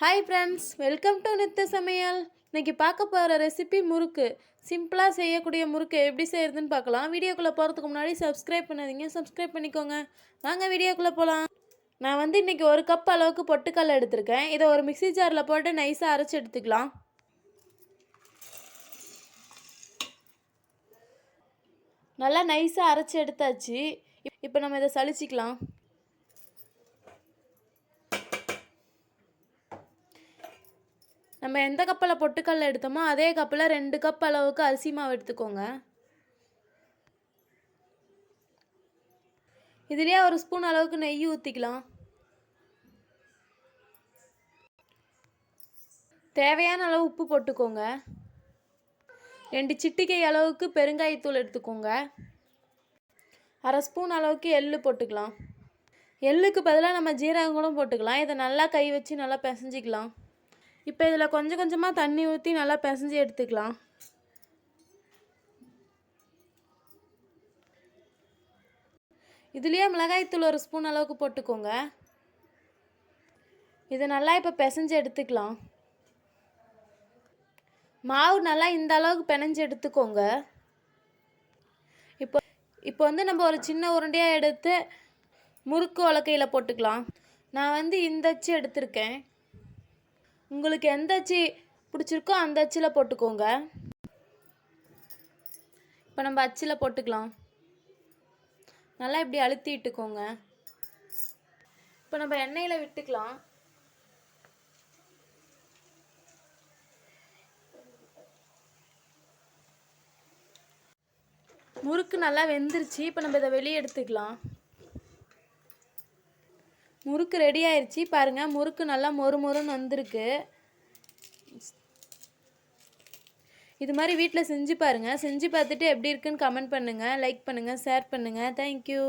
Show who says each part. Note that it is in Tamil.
Speaker 1: ஹாய் ஃப்ரெண்ட்ஸ், வெல்கம் டு நித்த சமையல். இன்றைக்கி பார்க்க போகிற ரெசிபி முறுக்கு. சிம்பிளாக செய்யக்கூடிய முறுக்கு எப்படி செய்கிறதுன்னு பார்க்கலாம். வீடியோக்குள்ளே போகிறதுக்கு முன்னாடி சப்ஸ்கிரைப் பண்ணாதீங்க, சப்ஸ்கிரைப் பண்ணிக்கோங்க. வாங்க வீடியோக்குள்ளே போகலாம். நான் இன்றைக்கி 1 கப் அளவுக்கு பொட்டுக்கடலை எடுத்திருக்கேன். இதை ஒரு மிக்ஸி ஜாரில் போட்டு நைஸாக அரைச்சி எடுத்துக்கலாம். நல்லா நைஸாக அரைச்சி எடுத்தாச்சு. இப்போ நம்ம இதை சலிச்சிக்கலாம். நம்ம எந்த கப்பில் பொட்டுக்கடலை எடுத்தோமோ அதே கப்பில் 2 கப் அளவுக்கு அரிசி மாவு எடுத்துக்கோங்க. இதுலேயே 1 ஸ்பூன் அளவுக்கு நெய் ஊற்றிக்கலாம். தேவையான அளவு உப்பு போட்டுக்கோங்க. 2 சிட்டிகை அளவுக்கு பெருங்காயத்தூள் எடுத்துக்கோங்க. 1/2 ஸ்பூன் அளவுக்கு எள்ளு போட்டுக்கலாம். எள்ளுக்கு பதிலாக நம்ம ஜீரகம் கூட போட்டுக்கலாம். இதை நல்லா கை வச்சு நல்லா பிசைஞ்சிக்கலாம். இப்போ இதில் கொஞ்சம் கொஞ்சமாக தண்ணி ஊற்றி நல்லா பிசைஞ்சு எடுத்துக்கலாம். இதுலேயே மிளகாய்த்தூள் 1 ஸ்பூன் அளவுக்கு போட்டுக்கோங்க. இதை நல்லா இப்போ பிசைஞ்சு எடுத்துக்கலாம். மாவு நல்லா இந்த அளவுக்கு பிணைஞ்சு எடுத்துக்கோங்க. இப்போ நம்ம ஒரு சின்ன உருண்டையாக எடுத்து முறுக்கு உலக்கையில் போட்டுக்கலாம். நான் இந்த அச்சு எடுத்திருக்கேன். உங்களுக்கு எந்த அச்சு பிடிச்சிருக்கோ அந்த அச்சில் போட்டுக்கோங்க. இப்போ நம்ம அச்சில் போட்டுக்கலாம். நல்லா இப்படி அழுத்தி விட்டுக்கோங்க. இப்போ நம்ம எண்ணெயில் விட்டுக்கலாம். முறுக்கு நல்லா வெந்துருச்சு. இப்போ நம்ம இதை வெளியே எடுத்துக்கலாம். முறுக்கு ரெடி ஆயிடுச்சு. பாருங்கள், முறுக்கு நல்லா மொறுமொறுன்னு வந்திருக்கு. இது மாதிரி வீட்டில் செஞ்சு பாருங்கள். செஞ்சு பார்த்துட்டு எப்படி இருக்குன்னு கமெண்ட் பண்ணுங்கள், லைக் பண்ணுங்கள், ஷேர் பண்ணுங்கள். தேங்க்யூ.